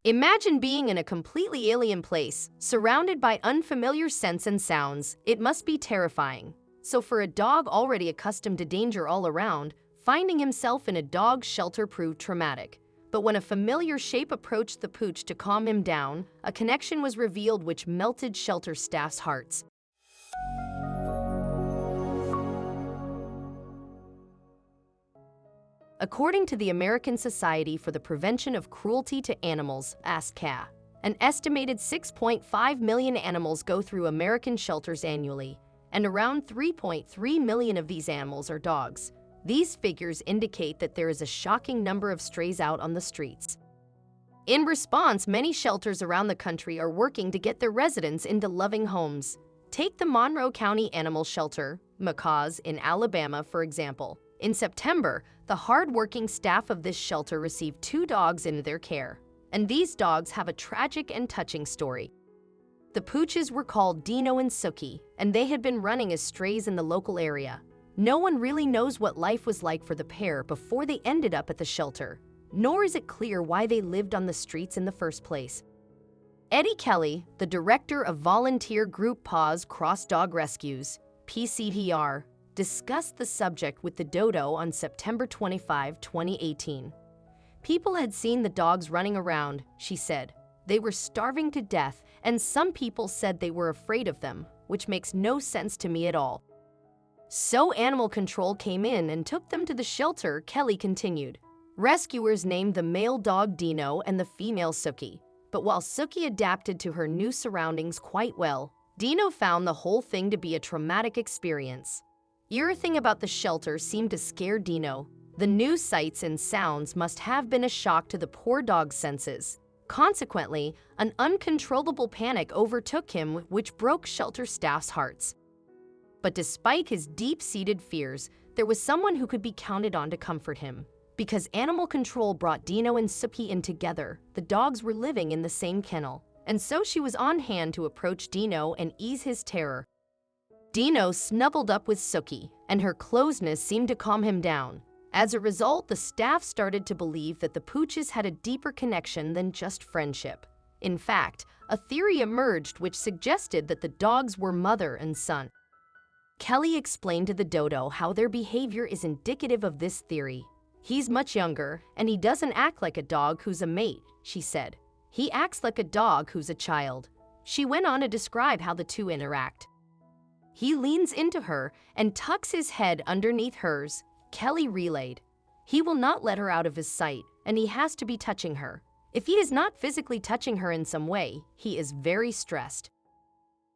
Imagine being in a completely alien place, surrounded by unfamiliar scents and sounds. It must be terrifying. So for a dog already accustomed to danger all around, finding himself in a dog shelter proved traumatic. But when a familiar shape approached the pooch to calm him down, a connection was revealed which melted shelter staff's hearts. According to the American Society for the Prevention of Cruelty to Animals, ASCA, an estimated 6.5 million animals go through American shelters annually, and around 3.3 million of these animals are dogs. These figures indicate that there is a shocking number of strays out on the streets. In response, many shelters around the country are working to get their residents into loving homes. Take the Monroe County Animal Shelter, Macaws, in Alabama, for example. In September, the hard-working staff of this shelter received 2 dogs into their care, and these dogs have a tragic and touching story. The pooches were called Dino and Sookie, and they had been running as strays in the local area. No one really knows what life was like for the pair before they ended up at the shelter, nor is it clear why they lived on the streets in the first place. Eddie Kelly, the director of volunteer group Paws Cross Dog Rescues, PCDR, discussed the subject with the dodo on September 25, 2018. People had seen the dogs running around, she said. They were starving to death, and some people said they were afraid of them, which makes no sense to me at all. So animal control came in and took them to the shelter, Kelly continued. Rescuers named the male dog Dino and the female Sookie. But while Sookie adapted to her new surroundings quite well, Dino found the whole thing to be a traumatic experience. Everything about the shelter seemed to scare Dino. The new sights and sounds must have been a shock to the poor dog's senses. Consequently, an uncontrollable panic overtook him, which broke shelter staff's hearts. But despite his deep-seated fears, there was someone who could be counted on to comfort him. Because animal control brought Dino and Sookie in together, the dogs were living in the same kennel, and so she was on hand to approach Dino and ease his terror. Dino snuggled up with Sookie, and her closeness seemed to calm him down. As a result, the staff started to believe that the pooches had a deeper connection than just friendship. In fact, a theory emerged which suggested that the dogs were mother and son. Kelly explained to the dodo how their behavior is indicative of this theory. He's much younger, and he doesn't act like a dog who's a mate, she said. He acts like a dog who's a child. She went on to describe how the two interact. He leans into her and tucks his head underneath hers, Kelly relayed. He will not let her out of his sight, and he has to be touching her. If he is not physically touching her in some way, he is very stressed.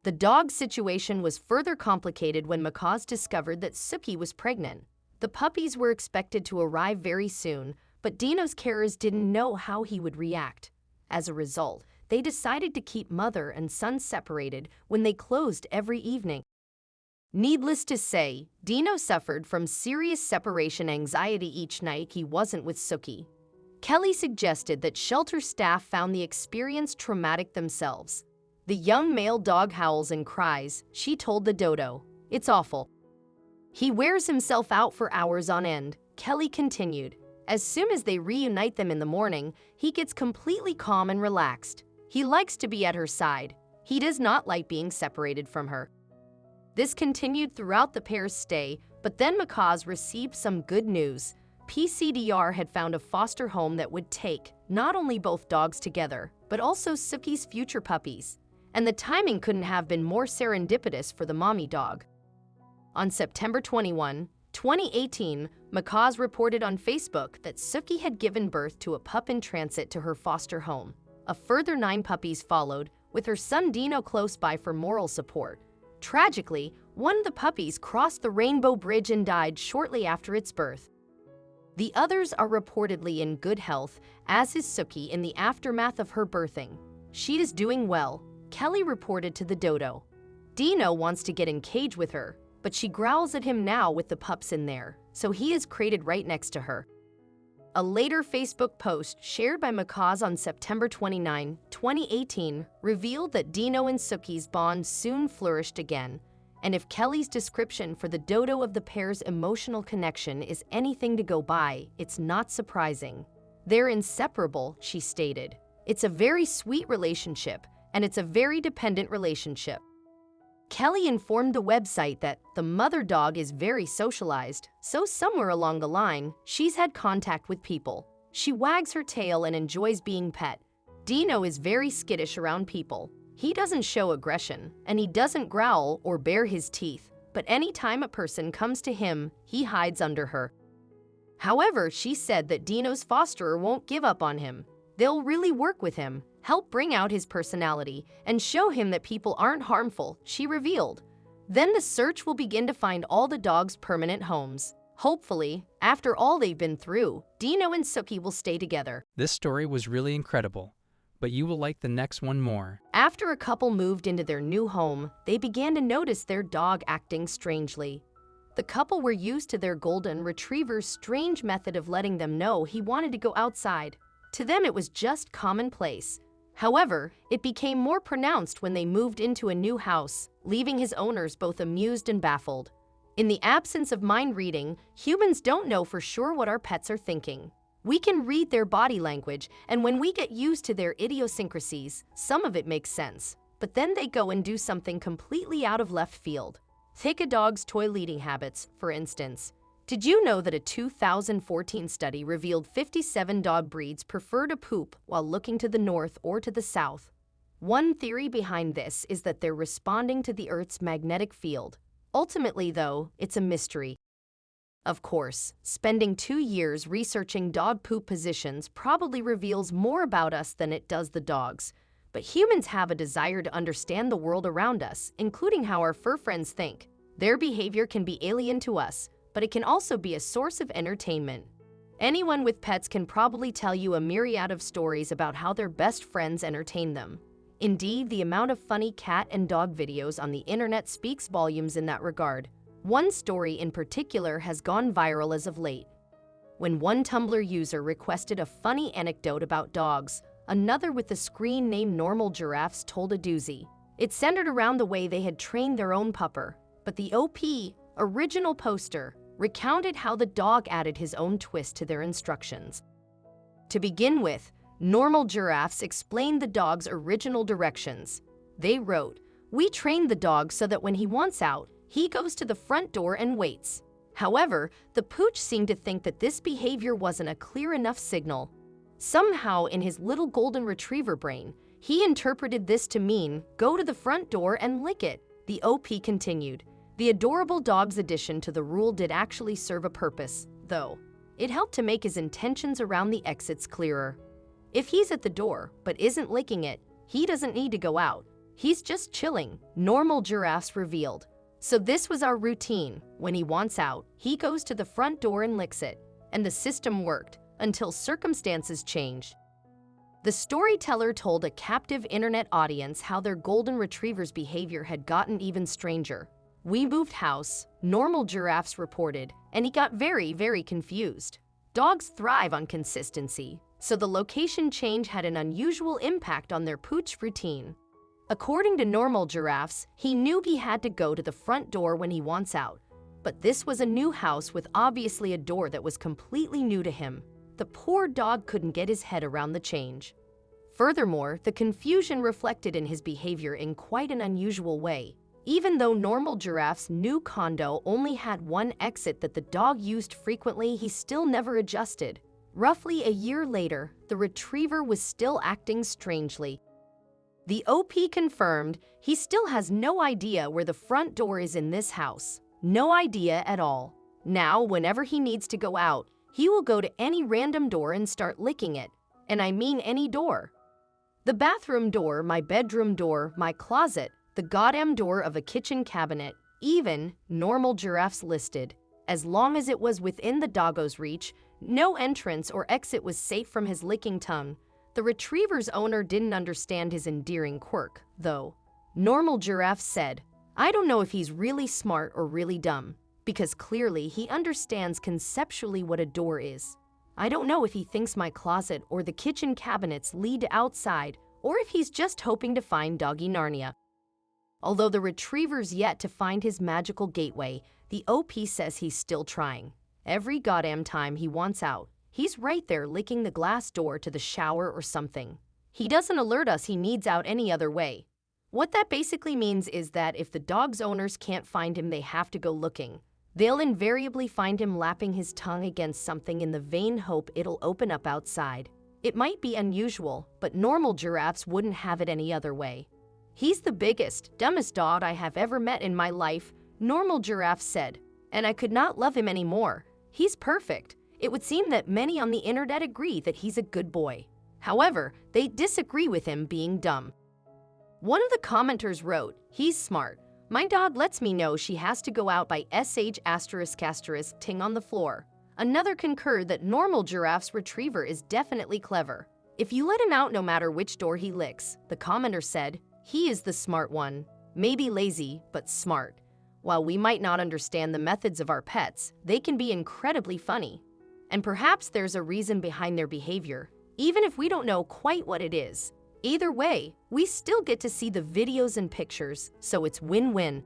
The dog's situation was further complicated when Macaws discovered that Sookie was pregnant. The puppies were expected to arrive very soon, but Dino's carers didn't know how he would react. As a result, they decided to keep mother and son separated when they closed every evening. Needless to say, Dino suffered from serious separation anxiety each night he wasn't with Sookie. Kelly suggested that shelter staff found the experience traumatic themselves. The young male dog howls and cries, she told the dodo. It's awful. He wears himself out for hours on end, Kelly continued. As soon as they reunite them in the morning, he gets completely calm and relaxed. He likes to be at her side. He does not like being separated from her. This continued throughout the pair's stay, but then Macaws received some good news. PCDR had found a foster home that would take not only both dogs together, but also Sookie's future puppies. And the timing couldn't have been more serendipitous for the mommy dog. On September 21, 2018, Macaws reported on Facebook that Sookie had given birth to a pup in transit to her foster home. A further 9 puppies followed, with her son Dino close by for moral support. Tragically, one of the puppies crossed the Rainbow Bridge and died shortly after its birth. The others are reportedly in good health, as is Sookie in the aftermath of her birthing. She is doing well, Kelly reported to the dodo. Dino wants to get in cage with her, but she growls at him now with the pups in there, so he is crated right next to her. A later Facebook post shared by Macaws on September 29, 2018, revealed that Dino and Sookie's bond soon flourished again, and if Kelly's description for the dodo of the pair's emotional connection is anything to go by, it's not surprising. They're inseparable, she stated. It's a very sweet relationship, and it's a very dependent relationship. Kelly informed the website that the mother dog is very socialized, so somewhere along the line, she's had contact with people. She wags her tail and enjoys being pet. Dino is very skittish around people. He doesn't show aggression, and he doesn't growl or bare his teeth, but anytime a person comes to him, he hides under her. However, she said that Dino's fosterer won't give up on him. They'll really work with him, help bring out his personality, and show him that people aren't harmful, she revealed. Then the search will begin to find all the dogs' permanent homes. Hopefully, after all they've been through, Dino and Sookie will stay together. This story was really incredible, but you will like the next one more. After a couple moved into their new home, they began to notice their dog acting strangely. The couple were used to their golden retriever's strange method of letting them know he wanted to go outside. To them, it was just commonplace. However, it became more pronounced when they moved into a new house, leaving his owners both amused and baffled. In the absence of mind reading, humans don't know for sure what our pets are thinking. We can read their body language, and when we get used to their idiosyncrasies, some of it makes sense. But then they go and do something completely out of left field. Take a dog's toileting habits, for instance. Did you know that a 2014 study revealed 57 dog breeds prefer to poop while looking to the north or to the south? One theory behind this is that they're responding to the Earth's magnetic field. Ultimately, though, it's a mystery. Of course, spending 2 years researching dog poop positions probably reveals more about us than it does the dogs. But humans have a desire to understand the world around us, including how our fur friends think. Their behavior can be alien to us, but it can also be a source of entertainment. Anyone with pets can probably tell you a myriad of stories about how their best friends entertain them. Indeed, the amount of funny cat and dog videos on the internet speaks volumes in that regard. One story in particular has gone viral as of late. When one Tumblr user requested a funny anecdote about dogs, another with the screen name Normal Giraffes told a doozy. It centered around the way they had trained their own pupper, but the original poster recounted how the dog added his own twist to their instructions. To begin with, Normal Giraffes explained the dog's original directions. They wrote, "We trained the dog so that when he wants out, he goes to the front door and waits." However, the pooch seemed to think that this behavior wasn't a clear enough signal. Somehow, in his little golden retriever brain, he interpreted this to mean, "Go to the front door and lick it." The OP continued, "The adorable dog's addition to the rule did actually serve a purpose, though. It helped to make his intentions around the exits clearer. If he's at the door but isn't licking it, he doesn't need to go out. He's just chilling," Normal Giraffes revealed. "So this was our routine. When he wants out, he goes to the front door and licks it. And the system worked until circumstances changed." The storyteller told a captive internet audience how their golden retriever's behavior had gotten even stranger. "We moved house," Normal Giraffes reported, "and he got very, very confused. Dogs thrive on consistency, so the location change had an unusual impact on their pooch routine. According to Normal Giraffes, he knew he had to go to the front door when he wants out. But this was a new house with obviously a door that was completely new to him. The poor dog couldn't get his head around the change. Furthermore, the confusion reflected in his behavior in quite an unusual way. Even though Normal Giraffe's new condo only had one exit that the dog used frequently, he still never adjusted. Roughly a year later, the retriever was still acting strangely. The OP confirmed he still has no idea where the front door is in this house. No idea at all. Now, whenever he needs to go out, he will go to any random door and start licking it. And I mean any door. The bathroom door, my bedroom door, my closet, the goddamn door of a kitchen cabinet, even," Normal Giraffes listed. As long as it was within the doggo's reach, no entrance or exit was safe from his licking tongue. The retriever's owner didn't understand his endearing quirk, though. Normal Giraffes said, "I don't know if he's really smart or really dumb, because clearly he understands conceptually what a door is. I don't know if he thinks my closet or the kitchen cabinets lead to outside, or if he's just hoping to find doggy Narnia." Although the retriever's yet to find his magical gateway, the OP says he's still trying. Every goddamn time he wants out, he's right there licking the glass door to the shower or something. He doesn't alert us he needs out any other way. What that basically means is that if the dog's owners can't find him, they have to go looking. They'll invariably find him lapping his tongue against something in the vain hope it'll open up outside. It might be unusual, but normal giraffes wouldn't have it any other way. He's the biggest, dumbest dog I have ever met in my life, Normal Giraffe said, and I could not love him anymore. He's perfect. It would seem that many on the internet agree that he's a good boy. However, they disagree with him being dumb. One of the commenters wrote, "He's smart. My dog lets me know she has to go out by sh*** ting on the floor." Another concurred that Normal Giraffe's retriever is definitely clever. If you let him out no matter which door he licks, the commenter said, he is the smart one. Maybe lazy, but smart. While we might not understand the methods of our pets, they can be incredibly funny. And perhaps there's a reason behind their behavior, even if we don't know quite what it is. Either way, we still get to see the videos and pictures, so it's win-win.